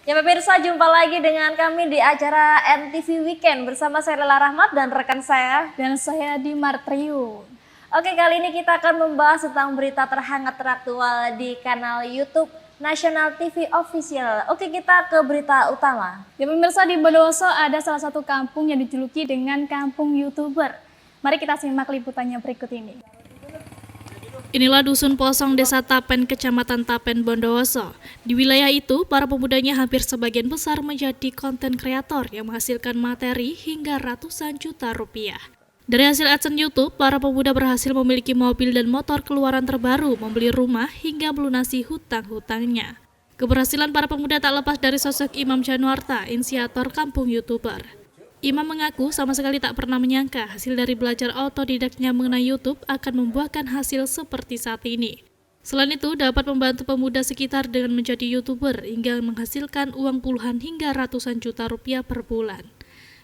Ya pemirsa, jumpa lagi dengan kami di acara MTV Weekend bersama saya Lela Rahmat dan rekan saya. Dan saya di Martrio. Oke, kali ini kita akan membahas tentang berita terhangat teraktual di kanal YouTube Nasional TV Official. Oke, kita ke berita utama. Ya pemirsa, di Bondowoso ada salah satu kampung yang dijuluki dengan kampung YouTuber. Mari kita simak liputannya berikut ini. Inilah Dusun Posong, Desa Tapen, Kecamatan Tapen, Bondowoso. Di wilayah itu, para pemudanya hampir sebagian besar menjadi konten kreator yang menghasilkan materi hingga ratusan juta rupiah. Dari hasil AdSense YouTube, para pemuda berhasil memiliki mobil dan motor keluaran terbaru, membeli rumah hingga melunasi hutang-hutangnya. Keberhasilan para pemuda tak lepas dari sosok Imam Januarta, inisiator kampung YouTuber. Imam mengaku sama sekali tak pernah menyangka hasil dari belajar otodidaknya mengenai YouTube akan membuahkan hasil seperti saat ini. Selain itu, dapat membantu pemuda sekitar dengan menjadi YouTuber hingga menghasilkan uang puluhan hingga ratusan juta rupiah per bulan.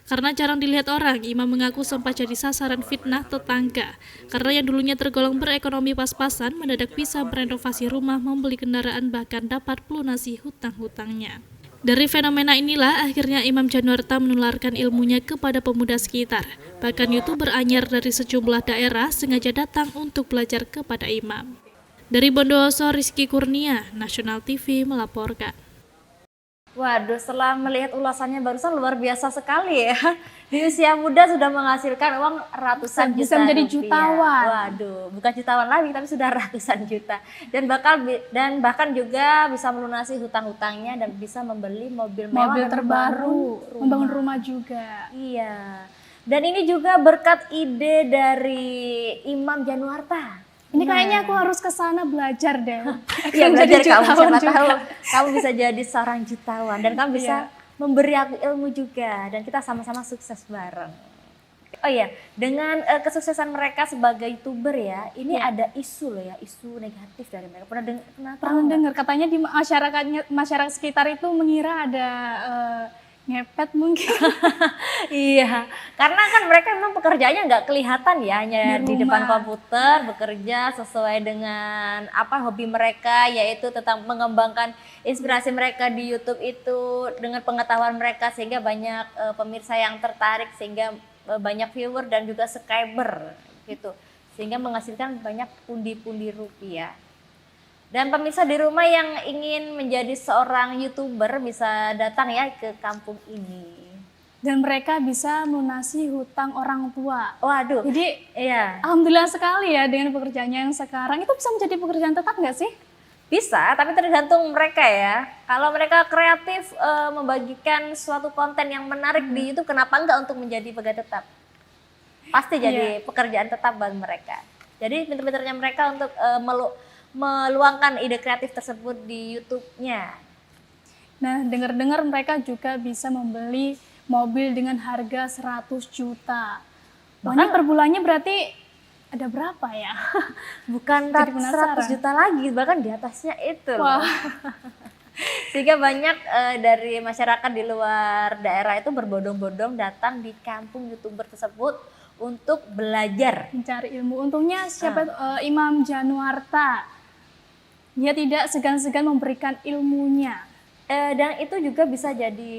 Karena jarang dilihat orang, Imam mengaku sempat jadi sasaran fitnah tetangga. Karena yang dulunya tergolong berekonomi pas-pasan, mendadak bisa merenovasi rumah, membeli kendaraan, bahkan dapat melunasi hutang-hutangnya. Dari fenomena inilah akhirnya Imam Januarta menularkan ilmunya kepada pemuda sekitar. Bahkan YouTuber anyar dari sejumlah daerah sengaja datang untuk belajar kepada Imam. Dari Bondowoso, Rizky Kurnia, Nasional TV melaporkan. Waduh, setelah melihat ulasannya barusan luar biasa sekali ya. Di usia muda sudah menghasilkan uang ratusan Bisa juta menjadi rupiah. jutawan. Waduh, bukan jutawan lagi tapi sudah ratusan juta. Dan bahkan juga bisa melunasi hutang-hutangnya dan bisa membeli mobil mewah Mobil dan terbaru, membangun membangun rumah juga. Iya. Dan ini juga berkat ide dari Imam Januarta. Ini kayaknya aku harus ke sana belajar deh. Iya, Akan belajar jadi kamu, jutawan siapa juga. tahu kamu bisa jadi seorang jutawan dan kamu bisa memberi aku ilmu juga dan kita sama-sama sukses bareng. Oh iya, dengan kesuksesan mereka sebagai YouTuber ya, ini ada isu loh ya, isu negatif dari mereka. Pernah dengar katanya di masyarakat sekitar itu mengira ada ngepet mungkin. Iya, karena kan mereka memang pekerjaannya nggak kelihatan ya, hanya di depan komputer bekerja sesuai dengan apa hobi mereka, yaitu tentang mengembangkan inspirasi mereka di YouTube itu dengan pengetahuan mereka sehingga banyak pemirsa yang tertarik sehingga banyak viewer dan juga subscriber gitu, sehingga menghasilkan banyak pundi-pundi rupiah. Dan pemirsa di rumah yang ingin menjadi seorang YouTuber bisa datang ya ke kampung ini. Dan mereka bisa melunasi hutang orang tua. Waduh. Jadi Iya. alhamdulillah sekali ya dengan pekerjaannya yang sekarang. Itu bisa menjadi pekerjaan tetap nggak sih? Bisa, tapi tergantung mereka ya. Kalau mereka kreatif membagikan suatu konten yang menarik di YouTube, kenapa enggak untuk menjadi pegawai tetap? Pasti jadi pekerjaan tetap bagi mereka. Jadi pinter-pinternya mereka untuk meluangkan ide kreatif tersebut di YouTube-nya. Nah, dengar-dengar mereka juga bisa membeli mobil dengan harga 100 juta. Bahkan per bulannya berarti ada berapa ya? Bukan Jadi 100 juta lagi, bahkan di atasnya itu loh. Wah. Sehingga banyak dari masyarakat di luar daerah itu berbondong-bondong datang di kampung YouTuber tersebut untuk belajar. Mencari ilmu. Untungnya Imam Januarta. Dia tidak segan-segan memberikan ilmunya. Dan itu juga bisa jadi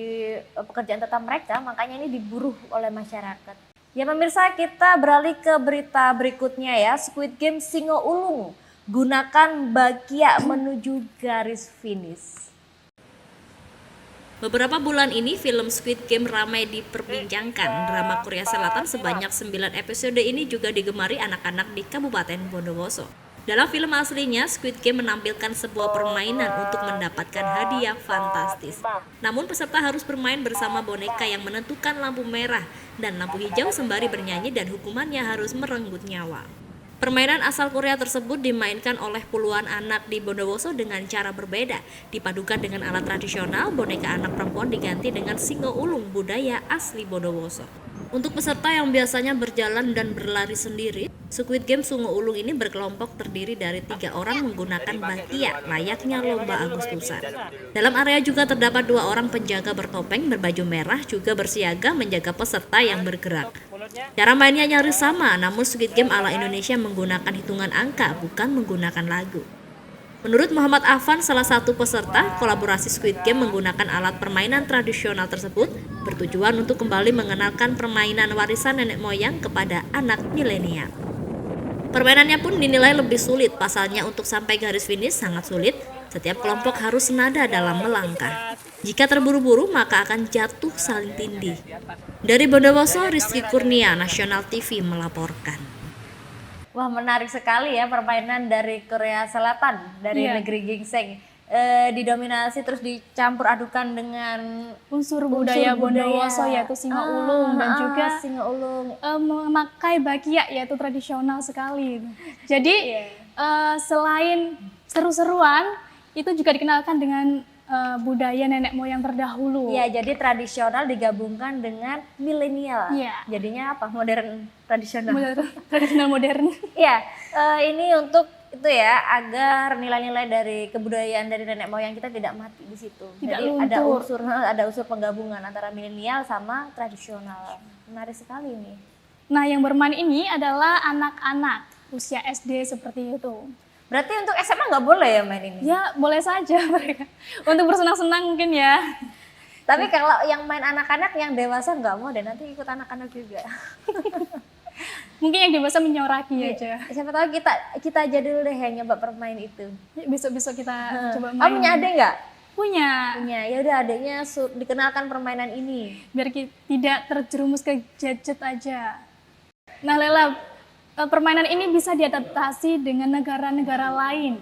pekerjaan tetap mereka, makanya ini diburu oleh masyarakat. Ya pemirsa, kita beralih ke berita berikutnya ya. Squid Game Singo Ulung gunakan bakia menuju garis finish. Beberapa bulan ini film Squid Game ramai diperbincangkan. Drama Korea Selatan sebanyak 9 episode ini juga digemari anak-anak di Kabupaten Bondowoso. Dalam film aslinya, Squid Game menampilkan sebuah permainan untuk mendapatkan hadiah fantastis. Namun peserta harus bermain bersama boneka yang menentukan lampu merah dan lampu hijau sembari bernyanyi dan hukumannya harus merenggut nyawa. Permainan asal Korea tersebut dimainkan oleh puluhan anak di Bondowoso dengan cara berbeda. Dipadukan dengan alat tradisional, boneka anak perempuan diganti dengan singo ulung budaya asli Bondowoso. Untuk peserta yang biasanya berjalan dan berlari sendiri, Squid Game Sungo Ulung ini berkelompok terdiri dari 3 orang menggunakan bakia layaknya lomba Agustusan. Dalam area juga terdapat 2 orang penjaga bertopeng berbaju merah juga bersiaga menjaga peserta yang bergerak. Cara mainnya nyaris sama, namun Squid Game ala Indonesia menggunakan hitungan angka bukan menggunakan lagu. Menurut Muhammad Afan, salah satu peserta, kolaborasi Squid Game menggunakan alat permainan tradisional tersebut bertujuan untuk kembali mengenalkan permainan warisan nenek moyang kepada anak milenial. Permainannya pun dinilai lebih sulit, pasalnya untuk sampai garis finish sangat sulit. Setiap kelompok harus senada dalam melangkah. Jika terburu-buru maka akan jatuh saling tindih. Dari Bondowoso, Rizky Kurnia, Nasional TV melaporkan. Wah, menarik sekali ya permainan dari Korea Selatan, dari negeri gingseng. Didominasi terus dicampur adukan dengan Unsur budaya Bondowoso yaitu singo ulung dan juga singo ulung. memakai bakia yaitu tradisional sekali. Jadi selain seru-seruan itu juga dikenalkan dengan budaya nenek moyang terdahulu. Ya, jadi tradisional digabungkan dengan milenial. Iya. Jadinya apa? Modern tradisional. Tradisional modern. Iya, ini untuk itu ya, agar nilai-nilai dari kebudayaan dari nenek moyang kita tidak mati di situ. Tidak Jadi luntur. ada unsur penggabungan antara milenial sama tradisional. Menarik sekali ini. Nah, yang bermain ini adalah anak-anak usia SD seperti itu. Berarti untuk SMA nggak boleh ya main ini? Ya, boleh saja mereka. Untuk bersenang-senang mungkin ya. Tapi kalau yang main anak-anak, yang dewasa nggak mau deh, nanti ikut anak-anak juga. Mungkin yang dewasa menyoraki aja. Siapa tahu kita aja dulu deh yang nyoba permain itu. Besok-besok kita coba main. Kamu punya adik nggak? Punya. Punya. Ya udah, adiknya dikenalkan permainan ini. Biar tidak terjerumus ke gadget aja. Nah, Lela, permainan ini bisa diadaptasi dengan negara-negara lain.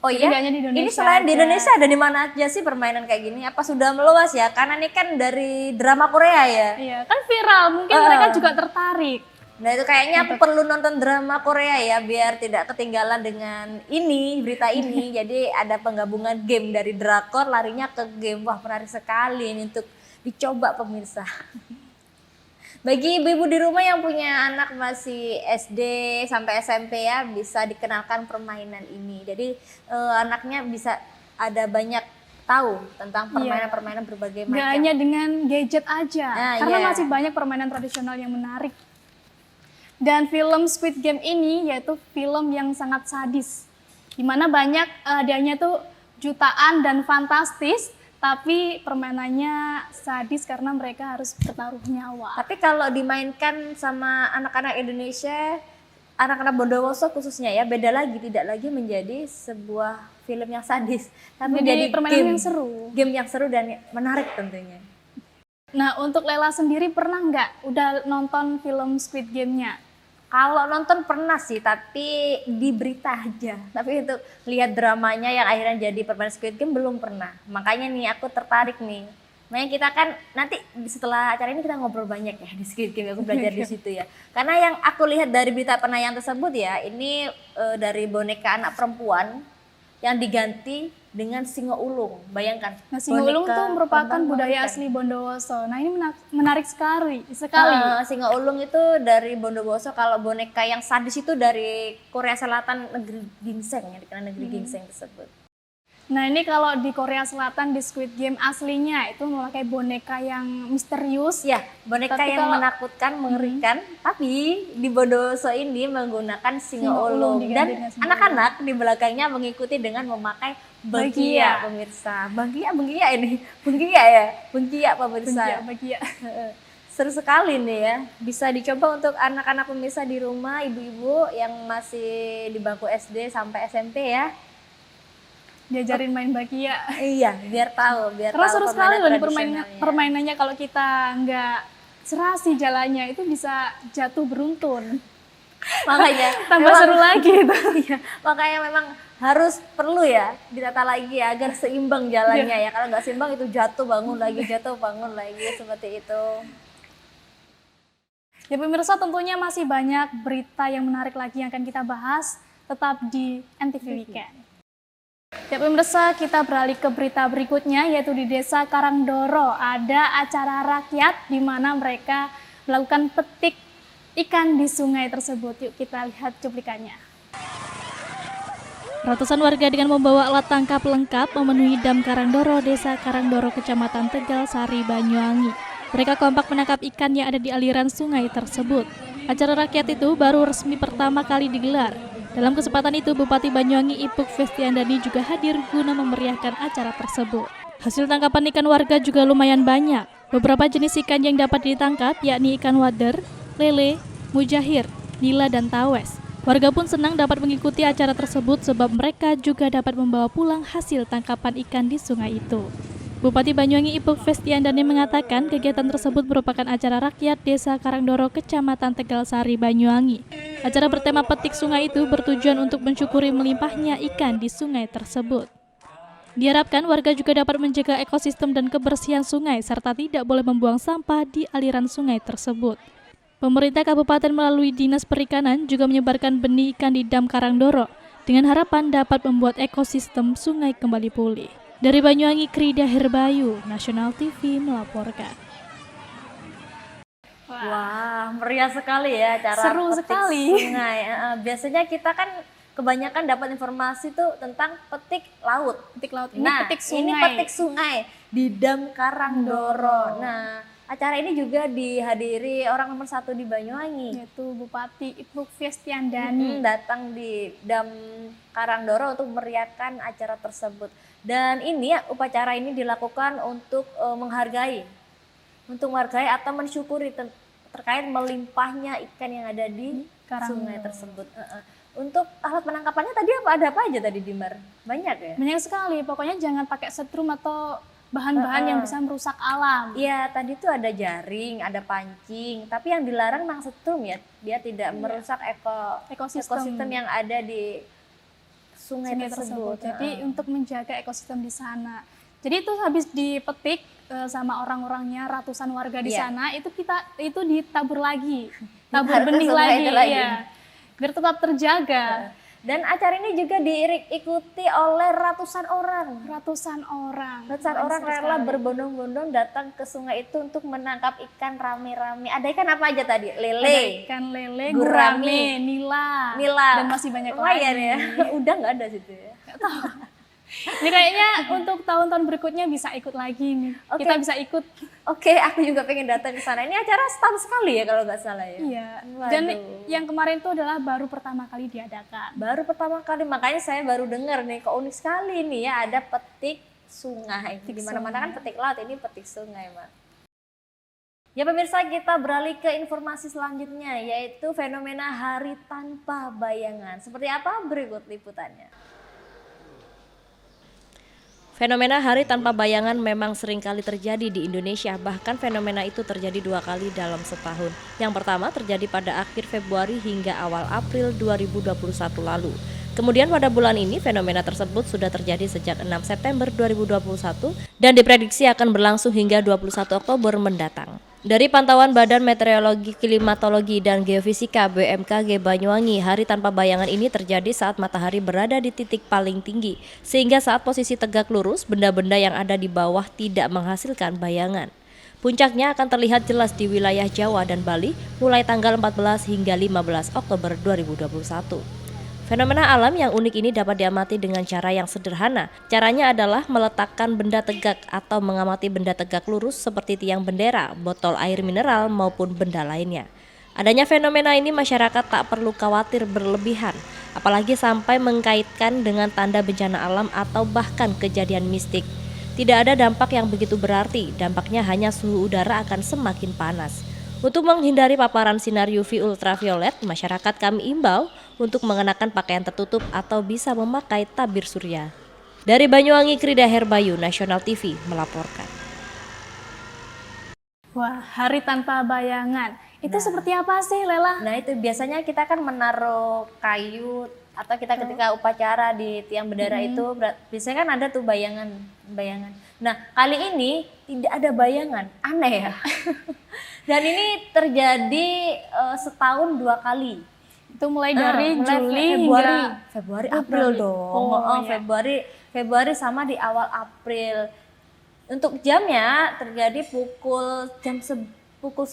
Oh Jadi iya? nggak hanya di Indonesia Ini selain di aja. Indonesia ada di mana aja sih permainan kayak gini? Apa sudah meluas ya? Karena ini kan dari drama Korea ya. Iya, kan viral. Mungkin mereka juga tertarik. Nah itu kayaknya aku perlu nonton drama Korea ya biar tidak ketinggalan dengan berita ini. Jadi ada penggabungan game dari drakor larinya ke game. Wah, menarik sekali ini untuk dicoba pemirsa. Bagi ibu-ibu di rumah yang punya anak masih SD sampai SMP ya, bisa dikenalkan permainan ini. Jadi anaknya bisa ada banyak tahu tentang permainan-permainan berbagai macam. Nggak hanya dengan gadget aja, Nah, karena iya. masih banyak permainan tradisional yang menarik. Dan film Squid Game ini yaitu film yang sangat sadis, dimana banyak hadiahnya tuh jutaan dan fantastis, tapi permainannya sadis karena mereka harus bertaruh nyawa. Tapi kalau dimainkan sama anak-anak Indonesia, anak-anak Bondowoso khususnya ya, beda lagi, tidak lagi menjadi sebuah film yang sadis, tapi Menjadi menjadi permainan game yang seru. Game yang seru dan menarik tentunya. Nah, untuk Lela sendiri pernah nggak udah nonton film Squid Game-nya? Kalau nonton pernah sih, tapi di berita aja. Tapi untuk lihat dramanya yang akhirnya jadi permainan Squid Game belum pernah. Makanya nih aku tertarik nih. Makanya kita kan nanti setelah acara ini kita ngobrol banyak ya di Squid Game. Aku belajar di situ ya. Karena yang aku lihat dari berita penayangan tersebut ya, ini dari boneka anak perempuan yang diganti dengan singo ulung. Bayangkan. Nah, singo ulung boneka tuh merupakan perempuan budaya wanita. asli Bondowoso. Nah, ini menarik sekali. Singo ulung itu dari Bondowoso. Kalau boneka yang sadis itu dari Korea Selatan, negeri gingseng, yang dikenal negeri gingseng tersebut. Nah, ini kalau di Korea Selatan di Squid Game aslinya itu memakai boneka yang misterius. Ya, boneka Tapi yang kalau- menakutkan, mengerikan. Tapi di Bondowoso ini menggunakan singo Singo ulung ulung. diganti Dan dengan singo anak-anak di belakangnya mengikuti dengan memakai Bagia. bagia, pemirsa. Bagia ini. Bagia ya? Bagia pemirsa. Bagia. Seru sekali nih ya, bisa dicoba untuk anak-anak pemirsa di rumah, ibu-ibu yang masih di bangku SD sampai SMP ya. Diajarin main bagia. Iya, biar tahu, Karena seru sekali loh tradisionalnya. permainannya kalau kita nggak serasi jalannya itu bisa jatuh beruntun. Makanya Tambah seru lagi itu. Iya, makanya memang harus perlu ya ditata lagi ya agar seimbang jalannya ya. Kalau nggak seimbang itu jatuh bangun lagi seperti itu. Ya pemirsa, tentunya masih banyak berita yang menarik lagi yang akan kita bahas tetap di NTV Weekend. Ya pemirsa, kita beralih ke berita berikutnya yaitu di Desa Karangdoro ada acara rakyat di mana mereka melakukan petik ikan di sungai tersebut. Yuk kita lihat cuplikannya. Ratusan warga dengan membawa alat tangkap lengkap memenuhi Dam Karangdoro, Desa Karangdoro, Kecamatan Tegal Sari, Banyuwangi. Mereka kompak menangkap ikan yang ada di aliran sungai tersebut. Acara rakyat itu baru resmi pertama kali digelar. Dalam kesempatan itu, Bupati Banyuwangi Ipuk Festiandani juga hadir guna memeriahkan acara tersebut. Hasil tangkapan ikan warga juga lumayan banyak. Beberapa jenis ikan yang dapat ditangkap yakni ikan wader, lele, mujahir, nila, dan tawes. Warga pun senang dapat mengikuti acara tersebut sebab mereka juga dapat membawa pulang hasil tangkapan ikan di sungai itu. Bupati Banyuwangi Ipuk Festiandani mengatakan kegiatan tersebut merupakan acara rakyat Desa Karangdoro, Kecamatan Tegalsari, Banyuwangi. Acara bertema petik sungai itu bertujuan untuk mensyukuri melimpahnya ikan di sungai tersebut. Diharapkan warga juga dapat menjaga ekosistem dan kebersihan sungai serta tidak boleh membuang sampah di aliran sungai tersebut. Pemerintah kabupaten melalui Dinas Perikanan juga menyebarkan benih ikan di Dam Karangdoro dengan harapan dapat membuat ekosistem sungai kembali pulih. Dari Banyuwangi, Krida Herbayu, Nasional TV melaporkan. Wah, meriah sekali ya acara Seru petik sekali. sungai. Biasanya kita kan kebanyakan dapat informasi tuh tentang petik laut. Petik laut ini Nah, petik sungai. ini petik sungai di Dam Karangdoro. Nah, acara ini juga dihadiri orang nomor 1 di Banyuwangi. Yaitu Bupati Ipuk Festiandani. Datang di Dam Karangdoro untuk meriahkan acara tersebut. Dan ini upacara ini dilakukan untuk menghargai atau mensyukuri terkait melimpahnya ikan yang ada di sungai tersebut. Untuk alat penangkapannya tadi ada apa aja tadi, Dimar? Banyak ya? Banyak sekali, pokoknya jangan pakai setrum atau bahan-bahan yang bisa merusak alam. Iya, tadi tuh ada jaring, ada pancing, tapi yang dilarang memang setrum ya, dia tidak merusak ekosistem yang ada di sungai tersebut. Jadi untuk menjaga ekosistem di sana. Jadi itu habis dipetik sama orang-orangnya, ratusan warga di sana, itu ditabur lagi, tabur benih lagi, ya, biar tetap terjaga. Dan acara ini juga diikuti oleh ratusan orang. Ratusan orang Rela berbondong-bondong datang ke sungai itu untuk menangkap ikan rame-rame. Ada ikan apa aja tadi? Lele, ada ikan lele, gurame, nila, dan masih banyak lagi. Ya. Udah nggak ada situ ya? Nggak tahu. Ini kayaknya untuk tahun-tahun berikutnya bisa ikut lagi nih. Kita bisa ikut. Oke, aku juga pengen datang ke sana. Ini acara setahun sekali ya kalau nggak salah ya. Iya. Dan yang kemarin itu adalah baru pertama kali diadakan. Baru pertama kali, makanya saya baru dengar nih, kok unik sekali nih ya, ada petik sungai. Di mana-mana kan petik laut, ini petik sungai, Mak. Ya pemirsa, kita beralih ke informasi selanjutnya, yaitu fenomena hari tanpa bayangan. Seperti apa? Berikut liputannya. Fenomena hari tanpa bayangan memang sering kali terjadi di Indonesia, bahkan fenomena itu terjadi 2 kali dalam setahun. Yang pertama terjadi pada akhir Februari hingga awal April 2021 lalu. Kemudian pada bulan ini fenomena tersebut sudah terjadi sejak 6 September 2021 dan diprediksi akan berlangsung hingga 21 Oktober mendatang. Dari pantauan Badan Meteorologi, Klimatologi, dan Geofisika BMKG Banyuwangi, hari tanpa bayangan ini terjadi saat matahari berada di titik paling tinggi, sehingga saat posisi tegak lurus, benda-benda yang ada di bawah tidak menghasilkan bayangan. Puncaknya akan terlihat jelas di wilayah Jawa dan Bali mulai tanggal 14 hingga 15 Oktober 2021. Fenomena alam yang unik ini dapat diamati dengan cara yang sederhana. Caranya adalah meletakkan benda tegak atau mengamati benda tegak lurus seperti tiang bendera, botol air mineral, maupun benda lainnya. Adanya fenomena ini masyarakat tak perlu khawatir berlebihan, apalagi sampai mengkaitkan dengan tanda bencana alam atau bahkan kejadian mistik. Tidak ada dampak yang begitu berarti, dampaknya hanya suhu udara akan semakin panas. Untuk menghindari paparan sinar UV ultraviolet, masyarakat kami imbau untuk mengenakan pakaian tertutup atau bisa memakai tabir surya. Dari Banyuwangi, Krida Herbayu, Nasional TV melaporkan. Wah, hari tanpa bayangan. Itu seperti apa sih, Lela? Nah itu biasanya kita kan menaruh kayu atau kita ketika upacara di tiang bendera itu biasanya kan ada tuh bayangan. Nah kali ini tidak ada bayangan, aneh ya. Dan ini terjadi setahun 2 kali. Itu mulai dari Juli Februari, April dong. Februari sama di awal April. Untuk jamnya terjadi pukul 11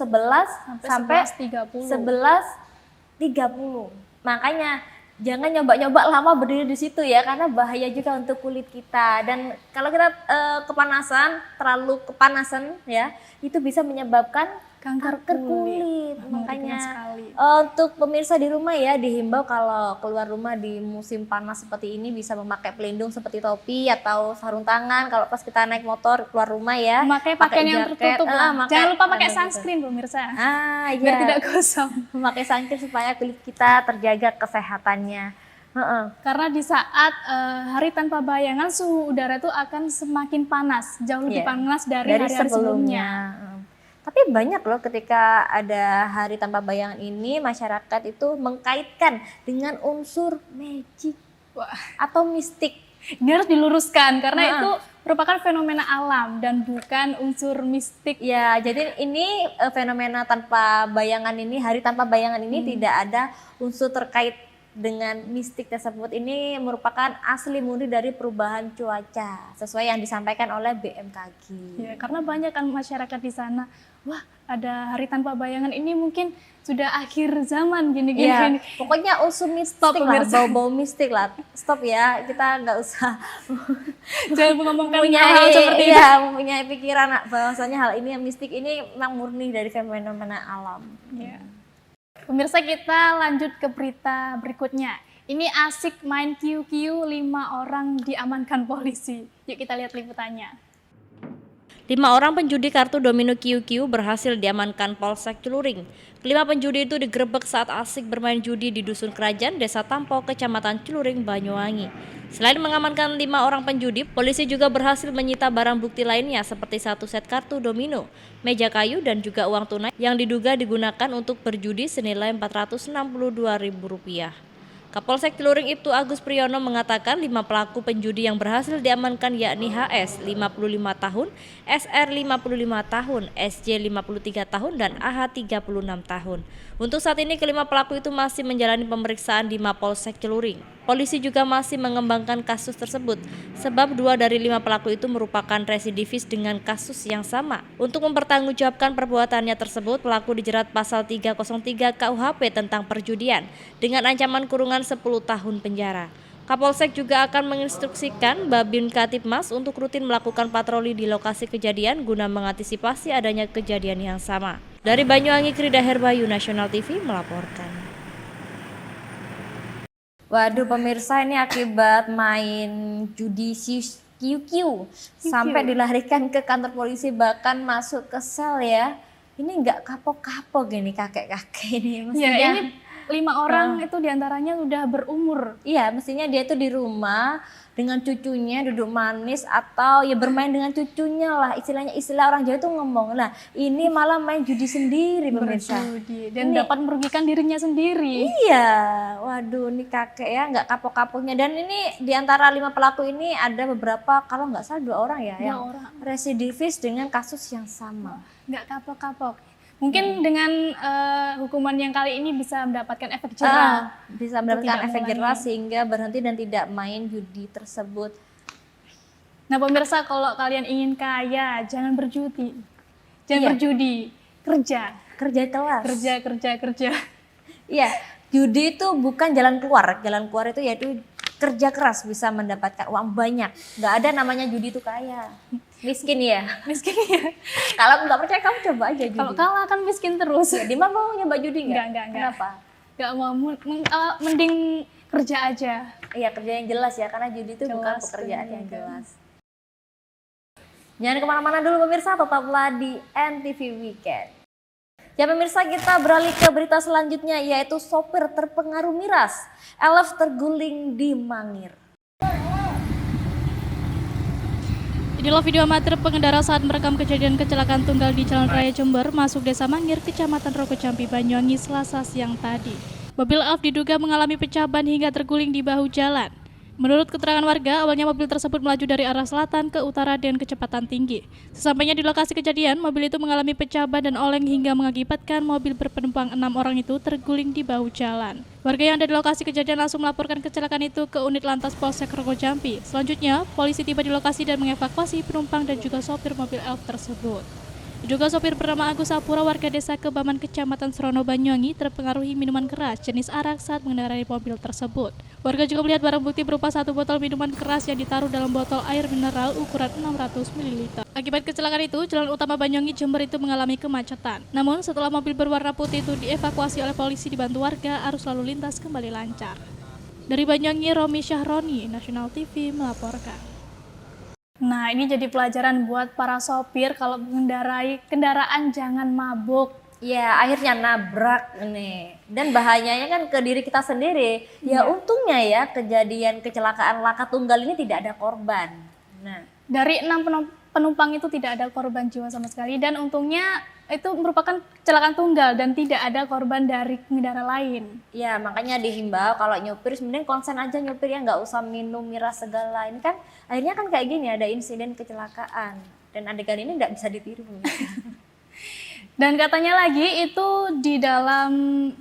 sampai 11.30. Makanya jangan nyoba-nyoba lama berdiri di situ ya, karena bahaya juga untuk kulit kita. Dan kalau kita terlalu kepanasan ya, itu bisa menyebabkan Kanker kulit. Mengerikan Makanya sekali. untuk pemirsa di rumah ya, dihimbau kalau keluar rumah di musim panas seperti ini bisa memakai pelindung seperti topi atau sarung tangan kalau pas kita naik motor keluar rumah ya. Memakai pakaian yang jaket, tertutup lah. Jangan lupa pakai betul. sunscreen pemirsa. Iya. Biar tidak gosong. Memakai sunscreen supaya kulit kita terjaga kesehatannya. Karena di saat hari tanpa bayangan suhu udara itu akan semakin panas, jauh lebih Iya. panas dari hari-hari sebelumnya. Tapi banyak loh ketika ada hari tanpa bayangan ini masyarakat itu mengkaitkan dengan unsur magic Wah, atau mistik. ini harus diluruskan karena itu merupakan fenomena alam dan bukan unsur mistik. Ya, jadi ini fenomena tanpa bayangan ini, hari tanpa bayangan ini tidak ada unsur terkait dengan mistik tersebut. Ini merupakan asli murni dari perubahan cuaca sesuai yang disampaikan oleh BMKG. Ya, karena banyak kan masyarakat di sana, wah ada hari tanpa bayangan ini mungkin sudah akhir zaman gini-gini. Iya, pokoknya unsur mistik Stop, lah, pemirsa. bau-bau mistik lah. Stop ya, kita nggak usah Jangan mengomongkan hal mempunyai, seperti itu. iya, mempunyai pikiran bahwasanya hal ini yang mistik ini memang murni dari fenomena alam. Ya. Pemirsa, kita lanjut ke berita berikutnya. Ini asik main QQ, 5 orang diamankan polisi. Yuk kita lihat liputannya. 5 orang penjudi kartu domino QQ berhasil diamankan Polsek Celuring. Kelima penjudi itu digerebek saat asik bermain judi di Dusun Kerajaan, Desa Tampo, Kecamatan Celuring, Banyuwangi. Selain mengamankan 5 orang penjudi, polisi juga berhasil menyita barang bukti lainnya seperti 1 set kartu domino, meja kayu, dan juga uang tunai yang diduga digunakan untuk berjudi senilai Rp462.000. Kapolsek Celuring Ibtu Agus Priyono mengatakan 5 pelaku penjudi yang berhasil diamankan yakni HS 55 tahun, SR 55 tahun, SJ 53 tahun, dan AH 36 tahun. Untuk saat ini kelima pelaku itu masih menjalani pemeriksaan di Mapolsek Celuring. Polisi juga masih mengembangkan kasus tersebut sebab 2 dari 5 pelaku itu merupakan residivis dengan kasus yang sama. Untuk mempertanggungjawabkan perbuatannya tersebut, pelaku dijerat pasal 303 KUHP tentang perjudian dengan ancaman kurungan 10 tahun penjara. Kapolsek juga akan menginstruksikan Babin Katipmas untuk rutin melakukan patroli di lokasi kejadian guna mengantisipasi adanya kejadian yang sama. Dari Banyuwangi, Krida Herbayu, Nasional TV melaporkan. Waduh pemirsa, ini akibat main judi QQ sampai dilarikan ke kantor polisi, bahkan masuk ke sel ya. Ini nggak kapok-kapok gini kakek-kakek ini. Ya, Mestinya, ini 5 orang itu diantaranya udah berumur. iya, mestinya dia tuh di rumah dengan cucunya duduk manis atau ya bermain dengan cucunya lah, istilahnya, istilah orang Jawa itu ngomong. Nah ini malah main judi sendiri pemirsa. Berjudi dan dapat merugikan dirinya sendiri. Iya, waduh ini kakek ya nggak kapok-kapoknya. Dan ini di antara 5 pelaku ini ada beberapa, kalau nggak salah 2 orang ya, 2 yang orang. residivis dengan kasus yang sama. Nggak kapok-kapok. Mungkin dengan hukuman yang kali ini bisa mendapatkan efek jerah. Bisa mendapatkan tidak efek mengulangi. jerah sehingga berhenti dan tidak main judi tersebut. Nah pemirsa, kalau kalian ingin kaya, jangan berjudi. Jangan Iya. berjudi, kerja. Kerja kelas. Kerja. Iya, judi itu bukan jalan keluar. Jalan keluar itu yaitu kerja keras bisa mendapatkan uang banyak. Nggak ada namanya judi itu kaya. Miskin ya. Miskin ya. Kalau nggak percaya kamu coba aja judi. Kalau kalah kan miskin terus. Jadi mau nyoba judi nggak? Nggak. Kenapa? Nggak mau, mending kerja aja. Iya, kerja yang jelas ya, karena judi itu bukan Jelas, pekerjaan yang benar. jelas. Jangan kemana-mana dulu pemirsa, tetaplah di NTV Weekend. Ya pemirsa, kita beralih ke berita selanjutnya, yaitu sopir terpengaruh miras, elf terguling di Mangir. Inilah video amatir pengendara saat merekam kejadian kecelakaan tunggal di Jalan Raya Jember masuk Desa Mangir, Kecamatan Rogo Jambi, Banyuwangi, Selasa siang tadi. Mobil elf diduga mengalami pecah ban hingga terguling di bahu jalan. Menurut keterangan warga, awalnya mobil tersebut melaju dari arah selatan ke utara dengan kecepatan tinggi. Sesampainya di lokasi kejadian, mobil itu mengalami pecah ban dan oleng hingga mengakibatkan mobil berpenumpang 6 orang itu terguling di bahu jalan. Warga yang ada di lokasi kejadian langsung melaporkan kecelakaan itu ke unit lantas Polsek Rogo Jambi. Selanjutnya, polisi tiba di lokasi dan mengevakuasi penumpang dan juga sopir mobil elf tersebut. Diduga sopir bernama Agus Sapura warga desa Kebaman Kecamatan Serono Banyuwangi terpengaruhi minuman keras jenis arak saat mengendarai mobil tersebut. Warga juga melihat barang bukti berupa 1 botol minuman keras yang ditaruh dalam botol air mineral ukuran 600 ml. Akibat kecelakaan itu, jalan utama Banyuwangi Jember itu mengalami kemacetan. Namun setelah mobil berwarna putih itu dievakuasi oleh polisi dibantu warga, arus lalu lintas kembali lancar. Dari Banyuwangi, Romi Syahroni, Nasional TV melaporkan. Nah, ini jadi pelajaran buat para sopir kalau mengendarai kendaraan jangan mabuk. Ya, akhirnya nabrak nih. Dan bahayanya kan ke diri kita sendiri. Ya, untungnya ya kejadian kecelakaan laka tunggal ini tidak ada korban. Nah, Dari 6 penumpang itu tidak ada korban jiwa sama sekali dan untungnya itu merupakan kecelakaan tunggal dan tidak ada korban dari pengendara lain. ya makanya dihimbau kalau nyopir sebenarnya konsen aja nyopir ya, nggak usah minum miras segala. Ini kan akhirnya kan kayak gini ada insiden kecelakaan dan adegan ini nggak bisa ditiru. Dan katanya lagi itu di dalam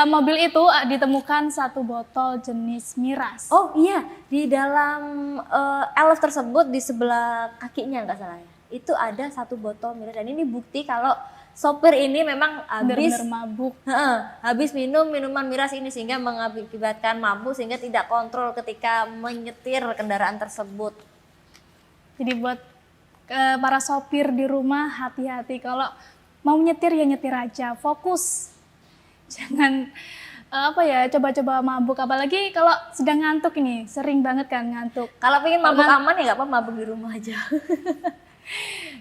mobil itu ditemukan 1 botol jenis miras. Oh iya, di dalam elf tersebut di sebelah kakinya nggak salah ya, itu ada 1 botol miras dan ini bukti kalau sopir ini memang Benar-benar mabuk. habis minum minuman miras ini sehingga mengakibatkan mabuk sehingga tidak kontrol ketika menyetir kendaraan tersebut. Jadi buat para sopir di rumah hati-hati kalau mau nyetir ya nyetir aja, fokus. Jangan coba-coba mabuk, apalagi kalau sedang ngantuk ini, sering banget kan ngantuk. Kalau pengen mabuk aman ya nggak apa mabuk di rumah aja.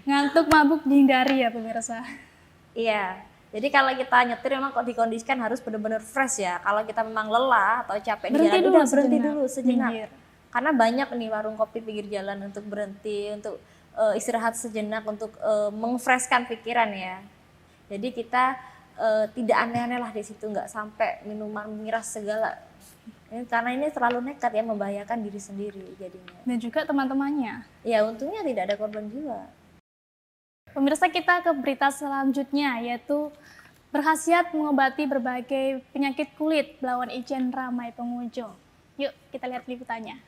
Ngantuk mabuk dihindari ya pemirsa. Iya. Jadi kalau kita nyetir memang kok dikondisikan harus benar-benar fresh ya. Kalau kita memang lelah atau capek di jalan udah berhenti dulu sejenak. Minggir. Karena banyak nih warung kopi pinggir jalan untuk berhenti, untuk istirahat sejenak, untuk mengfreshkan pikiran ya. Jadi kita tidak aneh-aneh lah di situ, nggak sampai minuman miras segala. Karena ini terlalu nekat ya, membahayakan diri sendiri jadinya. Dan juga teman-temannya. Ya untungnya tidak ada korban jiwa. Pemirsa, kita ke berita selanjutnya yaitu berkhasiat mengobati berbagai penyakit kulit, Belawan Ijen ramai pengunjung. Yuk kita lihat liputannya.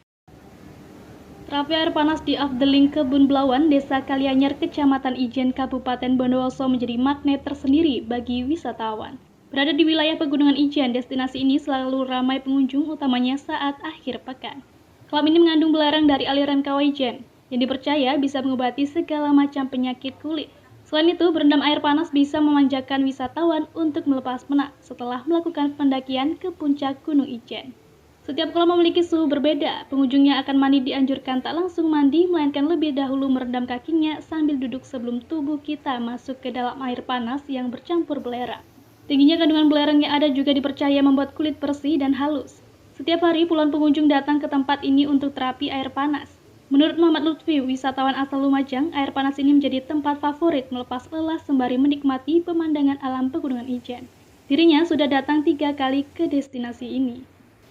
Terapi air panas di Afdeling Kebun Belawan, Desa Kalianyar, Kecamatan Ijen, Kabupaten Bondowoso menjadi magnet tersendiri bagi wisatawan. Berada di wilayah Pegunungan Ijen, destinasi ini selalu ramai pengunjung utamanya saat akhir pekan. Kolam ini mengandung belerang dari aliran Kawah Ijen, yang dipercaya bisa mengobati segala macam penyakit kulit. Selain itu, berendam air panas bisa memanjakan wisatawan untuk melepas penat setelah melakukan pendakian ke puncak Gunung Ijen. Setiap kolam memiliki suhu berbeda, pengunjungnya akan mandi dianjurkan tak langsung mandi, melainkan lebih dahulu merendam kakinya sambil duduk sebelum tubuh kita masuk ke dalam air panas yang bercampur belerang. Tingginya kandungan belerang yang ada juga dipercaya membuat kulit bersih dan halus. Setiap hari puluhan pengunjung datang ke tempat ini untuk terapi air panas. Menurut Muhammad Lutfi, wisatawan asal Lumajang, air panas ini menjadi tempat favorit melepas lelah sembari menikmati pemandangan alam Pegunungan Ijen. Dirinya sudah datang 3 kali ke destinasi ini.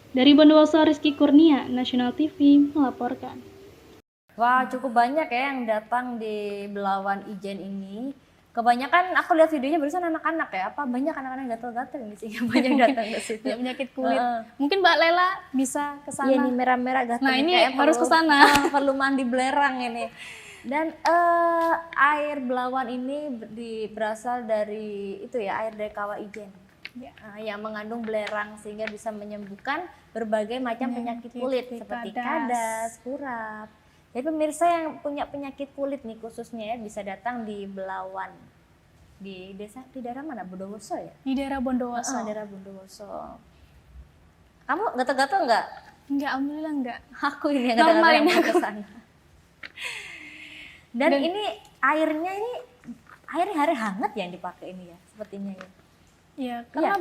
Dari Bondowoso, Rizky Kurnia, Nasional TV melaporkan. Wah, cukup banyak ya yang datang di Belawan Ijen ini. Kebanyakan aku lihat videonya barusan anak-anak ya. Apa banyak anak-anak yang gatel-gatel ini sehingga banyak datang ke situ. Penyakit kulit. Mungkin Mbak Lela bisa ke sana. Iya nih merah-merah gatel. Nah, ini kayak harus ke sana. Perlu mandi belerang ini. Dan air Belawan ini berasal dari itu ya, air dari Kawah Ijen. Ya. Yang mengandung belerang sehingga bisa menyembuhkan berbagai macam penyakit kulit seperti kadas, kurap. Jadi pemirsa yang punya penyakit kulit nih khususnya ya bisa datang di Belawan. Di daerah mana? Bondowoso ya? Di daerah Bondowoso. Daerah Bondowoso. Kamu gatal-gatal nggak? Enggak, alhamdulillah enggak. Aku ini yang gatal-gatal yang mau ke sana. Dan ini airnya hari hangat ya yang dipakai ini ya, sepertinya ya. Iya, karena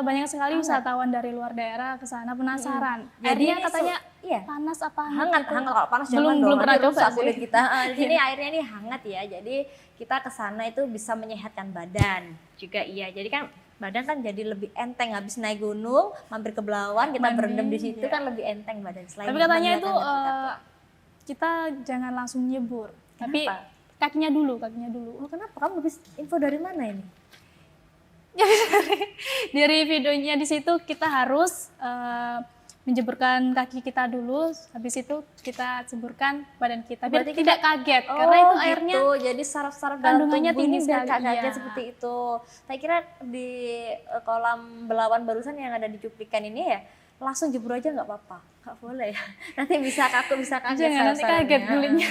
banyak sekali wisatawan dari luar daerah ke sana penasaran. Jadi Airnya katanya iya. panas apa Hangat, gitu. kalau panas Belum jangan dong, pernah nanti rusak coba kulit sih. kita. Di sini airnya ini hangat ya, jadi kita ke sana itu bisa menyehatkan badan juga iya. Jadi kan badan kan jadi lebih enteng, habis naik gunung, mampir ke Belawan, kita berendam di situ kan lebih enteng badan. Selain Tapi katanya itu menyehatkan kita jangan langsung nyebur. Tapi Kenapa? kakinya dulu. Oh, kenapa? Kamu habis info dari mana ini? Dari videonya di situ kita harus menjeburkan kaki kita dulu, habis itu kita ceburkan badan kita biar Berarti tidak kaget karena itu airnya gitu. Jadi saraf-saraf dalam kandungannya tubuh ini tinggi biar sekali, gak kaget iya. seperti itu. Saya kira di kolam belawan barusan yang ada di cuplikan ini ya langsung jebur aja nggak apa-apa, nggak boleh ya. Nanti aku bisa kaget. jangan nanti kaget kulitnya.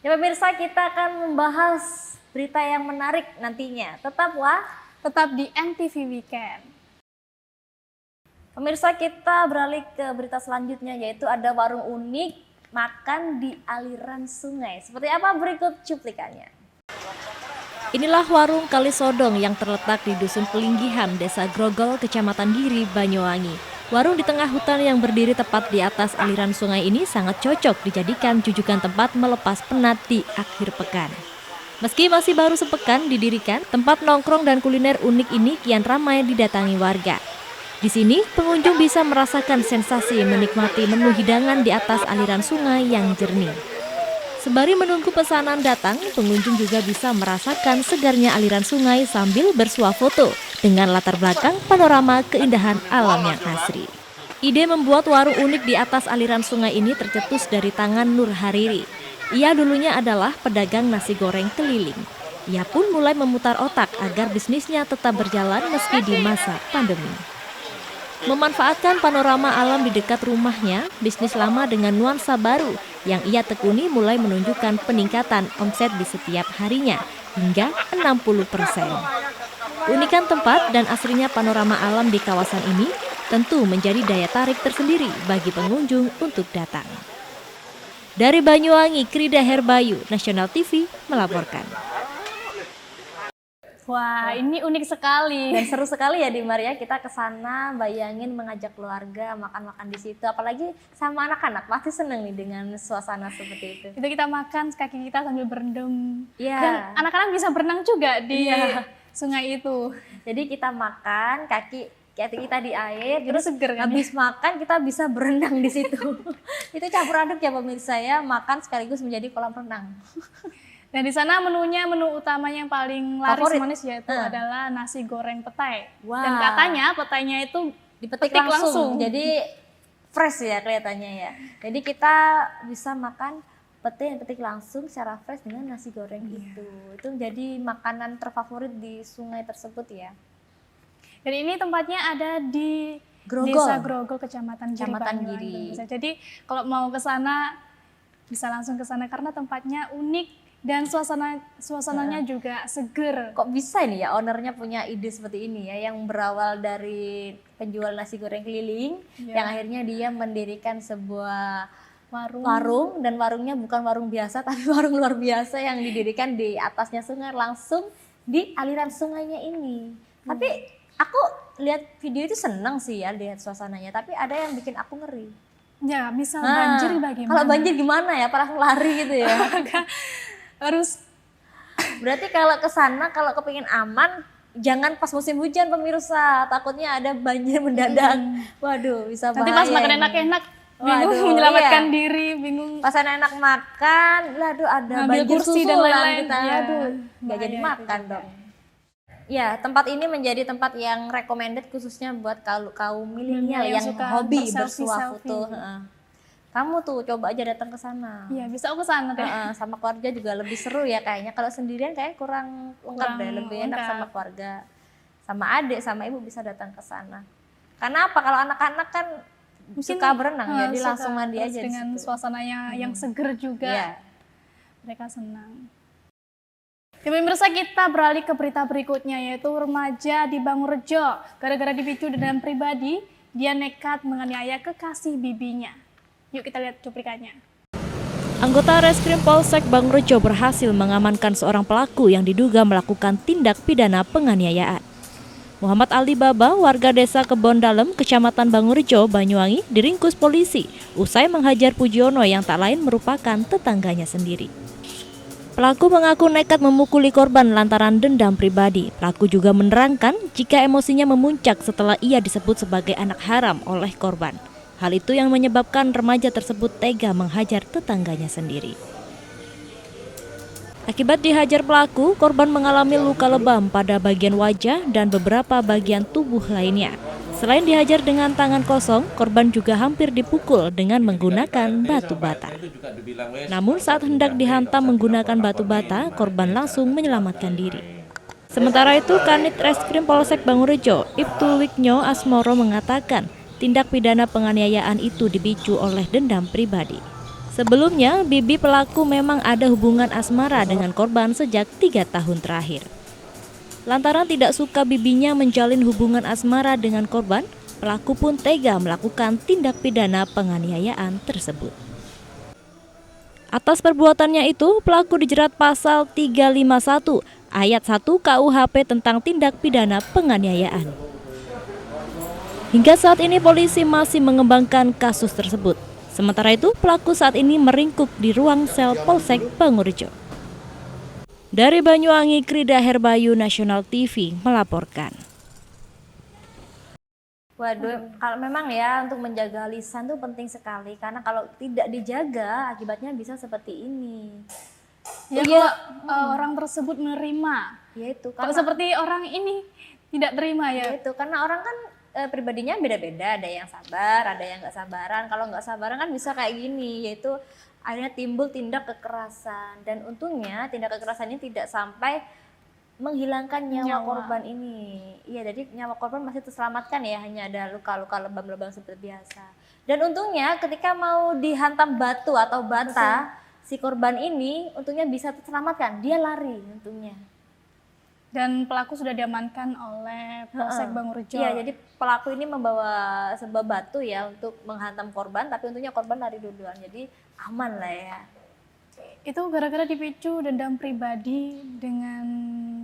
Ya pemirsa, kita akan membahas berita yang menarik nantinya. Tetap di NTV Weekend. Pemirsa, kita beralih ke berita selanjutnya, yaitu ada warung unik makan di aliran sungai. Seperti apa berikut cuplikannya. Inilah warung Kali Sodong yang terletak di Dusun Pelinggihan, Desa Grogol, Kecamatan Giri, Banyuwangi. Warung di tengah hutan yang berdiri tepat di atas aliran sungai ini sangat cocok dijadikan jujukan tempat melepas penat di akhir pekan. Meski masih baru sepekan didirikan, tempat nongkrong dan kuliner unik ini kian ramai didatangi warga. Di sini, pengunjung bisa merasakan sensasi menikmati menu hidangan di atas aliran sungai yang jernih. Sembari menunggu pesanan datang, pengunjung juga bisa merasakan segarnya aliran sungai sambil bersuah foto dengan latar belakang panorama keindahan alam yang asri. Ide membuat warung unik di atas aliran sungai ini tercetus dari tangan Nur Hariri. Ia dulunya adalah pedagang nasi goreng keliling. Ia pun mulai memutar otak agar bisnisnya tetap berjalan meski di masa pandemi. Memanfaatkan panorama alam di dekat rumahnya, bisnis lama dengan nuansa baru yang ia tekuni mulai menunjukkan peningkatan omset di setiap harinya hingga 60%. Keunikan tempat dan asrinya panorama alam di kawasan ini tentu menjadi daya tarik tersendiri bagi pengunjung untuk datang. Dari Banyuwangi, Krida Herbayu, Nasional TV melaporkan. Wah, ini unik sekali. Dan seru sekali ya di Maria, kita ke sana bayangin mengajak keluarga makan-makan di situ, apalagi sama anak-anak pasti seneng nih dengan suasana seperti itu. Itu kita makan kaki kita sambil berendam. Iya. Dan anak-anak bisa berenang juga di sungai itu. Jadi kita makan kaki kita di air, Terus seger kan? habis makan kita bisa berenang di situ. Itu campur aduk ya pemirsa ya, makan sekaligus menjadi kolam renang. Dan di sana menu utamanya yang paling laris Favorit. manis yaitu adalah nasi goreng petai. Wah. Dan katanya petainya itu Dipetik petik langsung. Jadi fresh ya kelihatannya ya. Jadi kita bisa makan pete yang petik langsung secara fresh dengan nasi goreng itu. Itu menjadi makanan terfavorit di sungai tersebut ya. Dan ini tempatnya ada di Grogol. Desa Grogol, Kecamatan Giri. Giri. Jadi kalau mau ke sana bisa langsung ke sana karena tempatnya unik dan suasananya juga seger. Kok bisa ini ya ownernya punya ide seperti ini ya, yang berawal dari penjual nasi goreng keliling, yang akhirnya dia mendirikan sebuah warung, dan warungnya bukan warung biasa tapi warung luar biasa yang didirikan di atasnya sungai, langsung di aliran sungainya ini. Tapi aku lihat video itu seneng sih ya lihat suasananya, tapi ada yang bikin aku ngeri. Ya, misal banjir bagaimana? Kalau banjir gimana ya, para lari gitu ya. Harus Berarti kalau ke sana kalau kepingin aman jangan pas musim hujan pemirsa, takutnya ada banjir mendadak. Waduh, bisa bahaya. nanti pas makan enak-enak bingung Waduh, menyelamatkan iya. diri, bingung Pas enak makan, aduh ada ngambil banjir kursi dan susulan lain-lain. kita, Iya, aduh nggak bahaya jadi itu makan juga. dong. Ya, tempat ini menjadi tempat yang recommended khususnya buat kaum milenial yang yang suka hobi berselfie, bersuah selfie. foto. Heeh. Kamu tuh coba aja datang ke sana. Iya, bisa aku sana deh. Sama keluarga juga lebih seru ya kayaknya. Kalau sendirian kayaknya kurang lengkap Kurang deh, lebih enak lengkap. sama keluarga. Sama adik, sama ibu bisa datang ke sana. Karena apa? Kalau anak-anak kan suka berenang, jadi suka, langsung mandi terus aja di dengan situ. suasananya yang seger juga. Iya. Mereka senang. Ya, pemirsa, kita beralih ke berita berikutnya, yaitu remaja di Bangurejo. Gara-gara dipicu dendam pribadi, dia nekat menganiaya kekasih bibinya. Yuk kita lihat cuplikannya. Anggota Reskrim Polsek Bangurejo berhasil mengamankan seorang pelaku yang diduga melakukan tindak pidana penganiayaan. Muhammad Ali Baba, warga desa Kebon Dalem, Kecamatan Bangurejo, Banyuwangi, diringkus polisi usai menghajar Pujiono yang tak lain merupakan tetangganya sendiri. Pelaku mengaku nekat memukuli korban lantaran dendam pribadi. Pelaku juga menerangkan jika emosinya memuncak setelah ia disebut sebagai anak haram oleh korban. Hal itu yang menyebabkan remaja tersebut tega menghajar tetangganya sendiri. Akibat dihajar pelaku, korban mengalami luka lebam pada bagian wajah dan beberapa bagian tubuh lainnya. Selain dihajar dengan tangan kosong, korban juga hampir dipukul dengan menggunakan batu bata. Namun saat hendak dihantam menggunakan batu bata, korban langsung menyelamatkan diri. Sementara itu, Kanit Reskrim Polsek Bangurejo, Ibtu Wiknyo Asmoro mengatakan, tindak pidana penganiayaan itu dipicu oleh dendam pribadi. Sebelumnya, bibi pelaku memang ada hubungan asmara dengan korban sejak 3 tahun terakhir. Lantaran tidak suka bibinya menjalin hubungan asmara dengan korban, pelaku pun tega melakukan tindak pidana penganiayaan tersebut. Atas perbuatannya itu, pelaku dijerat pasal 351 ayat 1 KUHP tentang tindak pidana penganiayaan. Hingga saat ini polisi masih mengembangkan kasus tersebut. Sementara itu, pelaku saat ini meringkuk di ruang sel Polsek Bangurejo. Dari Banyuwangi, Krida Herbayu, Nasional TV melaporkan. Waduh, kalau memang ya untuk menjaga lisan itu penting sekali, karena kalau tidak dijaga akibatnya bisa seperti ini. Ya, kalau orang tersebut menerima. Ya itu Kalau karena seperti orang ini tidak terima ya. itu karena orang kan pribadinya beda-beda, ada yang sabar, ada yang nggak sabaran. Kalau nggak sabaran kan bisa kayak gini, yaitu akhirnya timbul tindak kekerasan, dan untungnya tindak kekerasan ini tidak sampai menghilangkan nyawa korban ini. Iya, jadi nyawa korban masih terselamatkan ya, hanya ada luka-luka lebam-lebam seperti biasa. Dan untungnya ketika mau dihantam batu atau bata, si korban ini untungnya bisa terselamatkan, dia lari untungnya. Dan pelaku sudah diamankan oleh Polsek Bangurejo. Iya, jadi pelaku ini membawa sebuah batu ya untuk menghantam korban, tapi untungnya korban lari duluan, jadi aman lah ya. Itu gara-gara dipicu dendam pribadi dengan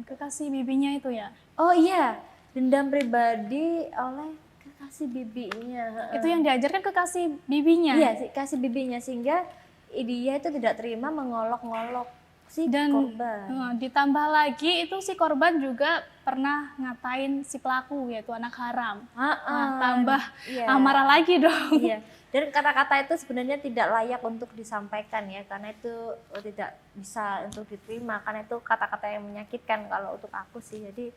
kekasih bibinya itu ya? Oh iya, dendam pribadi oleh kekasih bibinya. Itu yang diajarkan kekasih bibinya? Iya, kasih bibinya, sehingga dia itu tidak terima mengolok-ngolok si korban. Ditambah lagi itu si korban juga pernah ngatain si pelaku, yaitu anak haram. Tambah marah lagi dong. Iya. Dan kata-kata itu sebenarnya tidak layak untuk disampaikan ya, karena itu tidak bisa untuk diterima, karena itu kata-kata yang menyakitkan kalau untuk aku sih. Jadi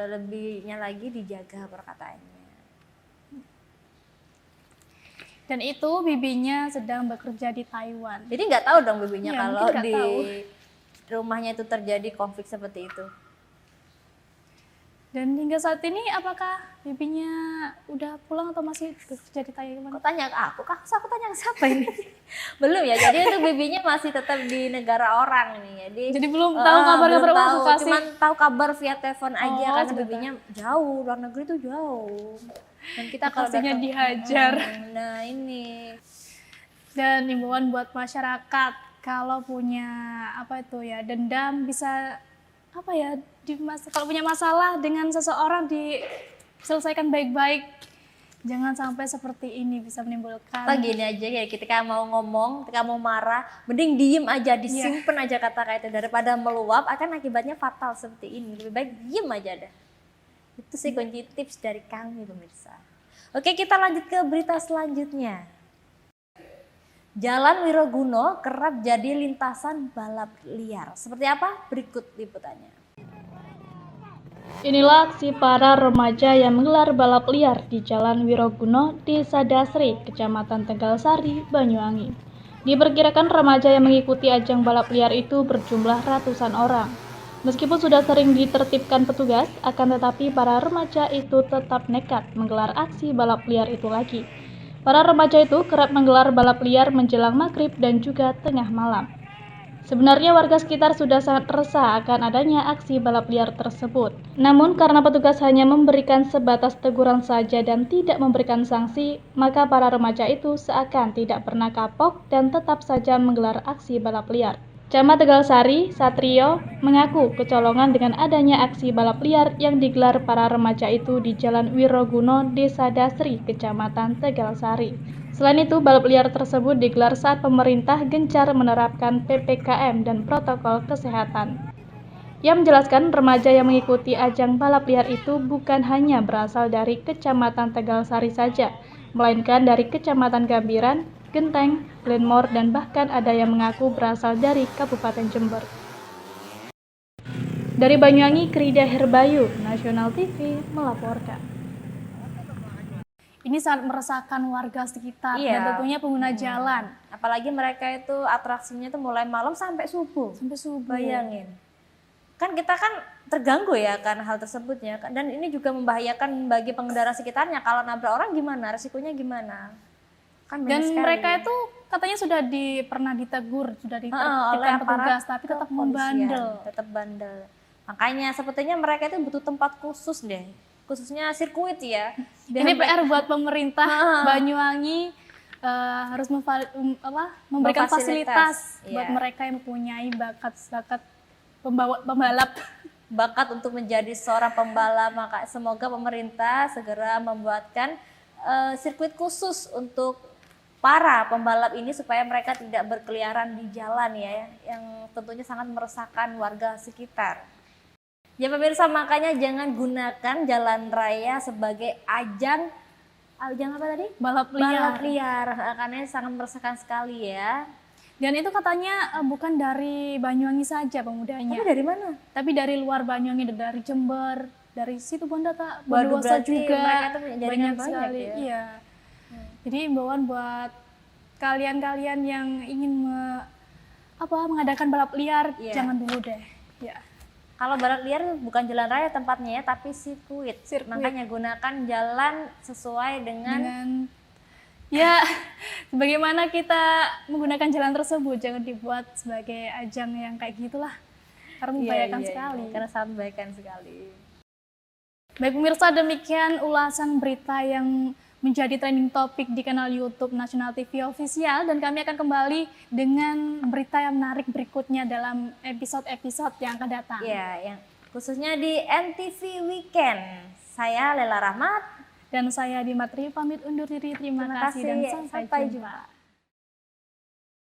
lebihnya lagi dijaga perkataannya. Dan itu bibinya sedang bekerja di Taiwan. Jadi nggak tahu dong bibinya Ya, kalau di tahu. rumahnya itu terjadi konflik seperti itu. Dan hingga saat ini apakah bibinya udah pulang atau masih bekerja di Taiwan? Kok tanya ke aku? Aku tanya ke siapa ini? Belum ya, jadi itu bibinya masih tetap di negara orang nih. Jadi belum tahu kabar-kabar belum tahu, kasih. cuman tahu kabar via telepon aja, karena sudah bibinya jauh, luar negeri itu jauh. Dan kita kalau Kasihnya datang, dihajar. nah ini. Dan himbauan buat masyarakat, kalau punya dendam, bisa kalau punya masalah dengan seseorang diselesaikan baik-baik. Jangan sampai seperti ini bisa menimbulkan. Atau gini aja ya, ketika mau ngomong, ketika mau marah, mending diem aja, disimpan aja kata-kata itu, daripada meluap akan akibatnya fatal seperti ini. Lebih baik diem aja dah. Itu sih kunci tips dari kami pemirsa. Oke, kita lanjut ke berita selanjutnya. Jalan Wiroguno kerap jadi lintasan balap liar. Seperti apa? Berikut liputannya. Inilah aksi para remaja yang menggelar balap liar di Jalan Wiroguno, Desa Dasri, Kecamatan Tegalsari, Banyuwangi. Diperkirakan remaja yang mengikuti ajang balap liar itu berjumlah ratusan orang. Meskipun sudah sering ditertibkan petugas, akan tetapi para remaja itu tetap nekat menggelar aksi balap liar itu lagi. Para remaja itu kerap menggelar balap liar menjelang maghrib dan juga tengah malam. Sebenarnya warga sekitar sudah sangat resah akan adanya aksi balap liar tersebut. Namun karena petugas hanya memberikan sebatas teguran saja dan tidak memberikan sanksi, maka para remaja itu seakan tidak pernah kapok dan tetap saja menggelar aksi balap liar. Camat Tegalsari, Satrio, mengaku kecolongan dengan adanya aksi balap liar yang digelar para remaja itu di Jalan Wiroguno, Desa Dasri, Kecamatan Tegalsari. Selain itu, balap liar tersebut digelar saat pemerintah gencar menerapkan PPKM dan protokol kesehatan. Ia menjelaskan remaja yang mengikuti ajang balap liar itu bukan hanya berasal dari Kecamatan Tegalsari saja, melainkan dari Kecamatan Gambiran, Genteng, Glenmore, dan bahkan ada yang mengaku berasal dari Kabupaten Jember. Dari Banyuwangi, Krida Herbayu, Nasional TV melaporkan. ini sangat meresahkan warga sekitar Iya. dan tentunya pengguna jalan Apalagi mereka itu atraksinya tuh mulai malam sampai subuh. sampai subuh. Bayangin. Kan kita kan terganggu ya kan hal tersebutnya. Dan ini juga membahayakan bagi pengendara sekitarnya. Kalau nabrak orang gimana? Resikonya gimana? Kan banyak Dan sekali. mereka itu katanya sudah pernah ditegur, sudah oleh ditertibkan aparat petugas, tapi tetap kepolisian, membandel. tetap bandel. Makanya sepertinya mereka itu butuh tempat khusus deh, khususnya sirkuit ya. Ini PR buat pemerintah Banyuwangi harus memberikan fasilitas Iya. buat mereka yang mempunyai bakat pembalap. Bakat untuk menjadi seorang pembalap. Maka semoga pemerintah segera membuatkan sirkuit khusus untuk para pembalap ini supaya mereka tidak berkeliaran di jalan ya, yang tentunya sangat meresahkan warga sekitar. Ya pemirsa, makanya jangan gunakan jalan raya sebagai ajang apa tadi? Balap Balap liar. liar, karena sangat meresahkan sekali ya. Dan itu katanya bukan dari Banyuwangi saja pemudanya, Tapi dari mana? tapi dari luar Banyuwangi, dari Jember, dari situ Waduh, Bondowoso berarti juga mereka tuh punya jaringan banyak sekali. ya? Iya. Jadi imbauan buat kalian-kalian yang ingin mengadakan balap liar, Iya. jangan dulu deh. Ya. Kalau balap liar bukan jalan raya tempatnya ya, tapi sirkuit. Makanya gunakan jalan sesuai dengan Ya, bagaimana kita menggunakan jalan tersebut, jangan dibuat sebagai ajang yang kayak gitulah. Karena membahayakan sekali. Karena sangat membahayakan sekali. Baik pemirsa, demikian ulasan berita yang menjadi trending topik di kanal YouTube Nasional TV Official, dan kami akan kembali dengan berita yang menarik berikutnya dalam episode-episode yang akan datang. Iya, yang khususnya di NTV Weekend. Saya Lela Rahmat. Dan saya Dimatri pamit undur diri. Terima kasih dan sampai jumpa.